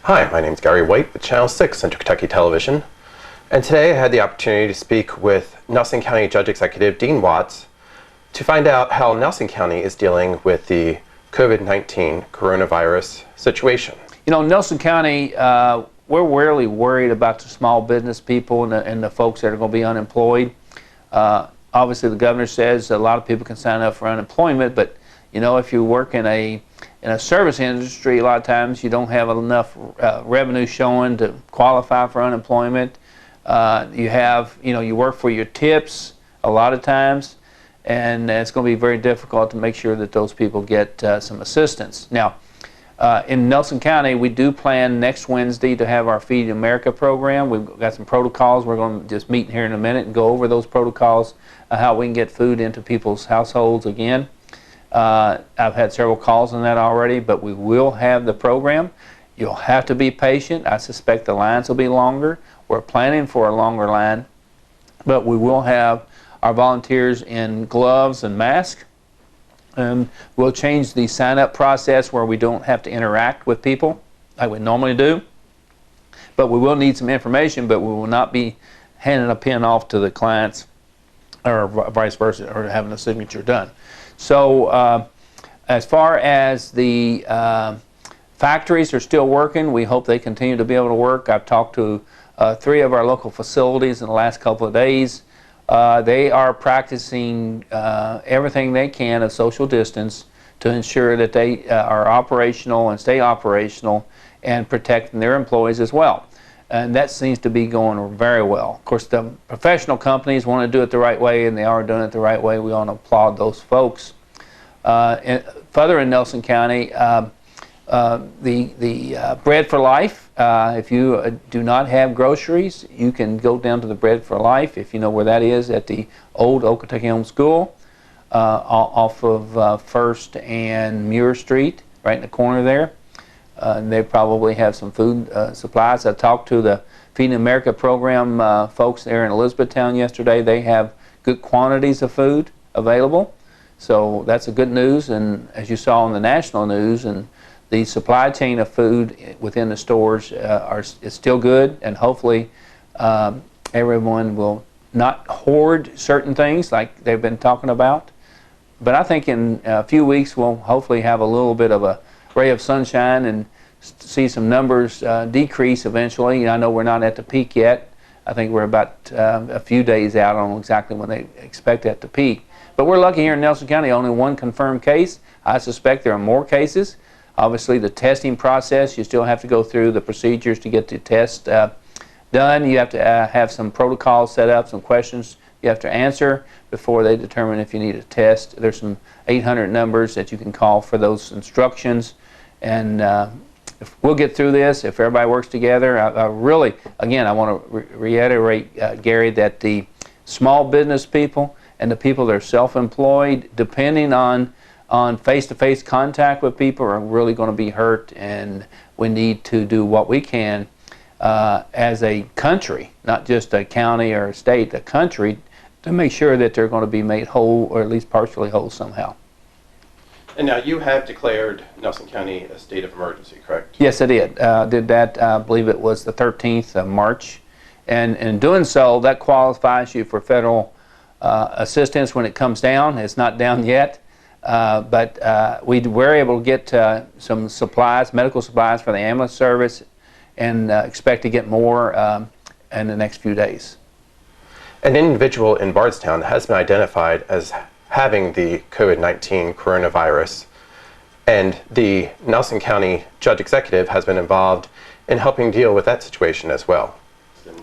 Hi, my name is Gary White with Channel 6 Central Kentucky Television, and today I had the opportunity to speak with Nelson County Judge Executive Dean Watts to find out how Nelson County is dealing with the COVID-19 coronavirus situation. You know, Nelson County, we're really worried about the small business people and the folks that are going to be unemployed. Obviously, the governor says a lot of people can sign up for unemployment, but you know, if you work in a service industry, a lot of times you don't have enough revenue showing to qualify for unemployment. You work for your tips a lot of times, and it's going to be very difficult to make sure that those people get some assistance. Now, in Nelson County, we do plan next Wednesday to have our Feeding America program. We've got some protocols. We're going to just meet here in a minute and go over those protocols, how we can get food into people's households again. I've had several calls on that already, but we will have the program. You'll have to be patient. I suspect the lines will be longer. We're planning for a longer line, but we will have our volunteers in gloves and masks. And we'll change the sign-up process where we don't have to interact with people like we normally do. But we will need some information, but we will not be handing a pen off to the clients or vice versa, or having a signature done. So as far as the factories are still working, we hope they continue to be able to work. I've talked to 3 of our local facilities in the last couple of days. They are practicing everything they can of social distance to ensure that they are operational and stay operational and protecting their employees as well. And that seems to be going very well. Of course, the professional companies want to do it the right way, and they are doing it the right way. We want to applaud those folks. Further in Nelson County, the Bread for Life, if you do not have groceries, you can go down to the Bread for Life, if you know where that is, at the old Old Kentucky Home School, off of 1st and Muir Street, right in the corner there. They probably have some food supplies. I talked to the Feeding America program folks there in Elizabethtown yesterday. They have good quantities of food available, so that's a good news. And as you saw on the national news, and the supply chain of food within the stores is still good, and hopefully everyone will not hoard certain things like they've been talking about. But I think in a few weeks we'll hopefully have a little bit of a ray of sunshine and see some numbers decrease eventually. I know we're not at the peak yet. I think we're about a few days out on exactly when they expect that to peak. But we're lucky here in Nelson County, only 1 confirmed case. I suspect there are more cases. Obviously, the testing process, you still have to go through the procedures to get the test done. You have to have some protocols set up, some questions you have to answer before they determine if you need a test. There's some 800 numbers that you can call for those instructions. And if we'll get through this, if everybody works together, I really, again, I want to reiterate, Gary, that the small business people and the people that are self-employed, depending on face-to-face contact with people, are really going to be hurt, and we need to do what we can as a country, not just a county or a state, a country, to make sure that they're going to be made whole, or at least partially whole somehow. And now you have declared Nelson County a state of emergency, correct? Yes, I did. Did that, I believe it was the 13th of March. And in doing so, that qualifies you for federal assistance when it comes down. It's not down yet. But we were able to get some supplies, medical supplies for the ambulance service, and expect to get more in the next few days. An individual in Bardstown has been identified as having the COVID-19 coronavirus, and the Nelson County Judge Executive has been involved in helping deal with that situation as well.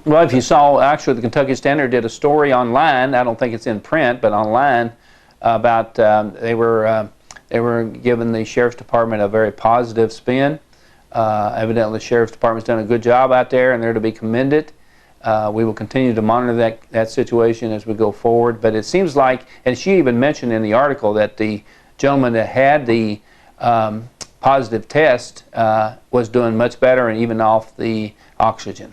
Well, if you saw, actually the Kentucky Standard did a story online, I don't think it's in print, but online, about they were giving the Sheriff's Department a very positive spin. Evidently the Sheriff's Department's done a good job out there, and they're to be commended. We will continue to monitor that situation as we go forward. But it seems like, and she even mentioned in the article, that the gentleman that had the positive test was doing much better and even off the oxygen.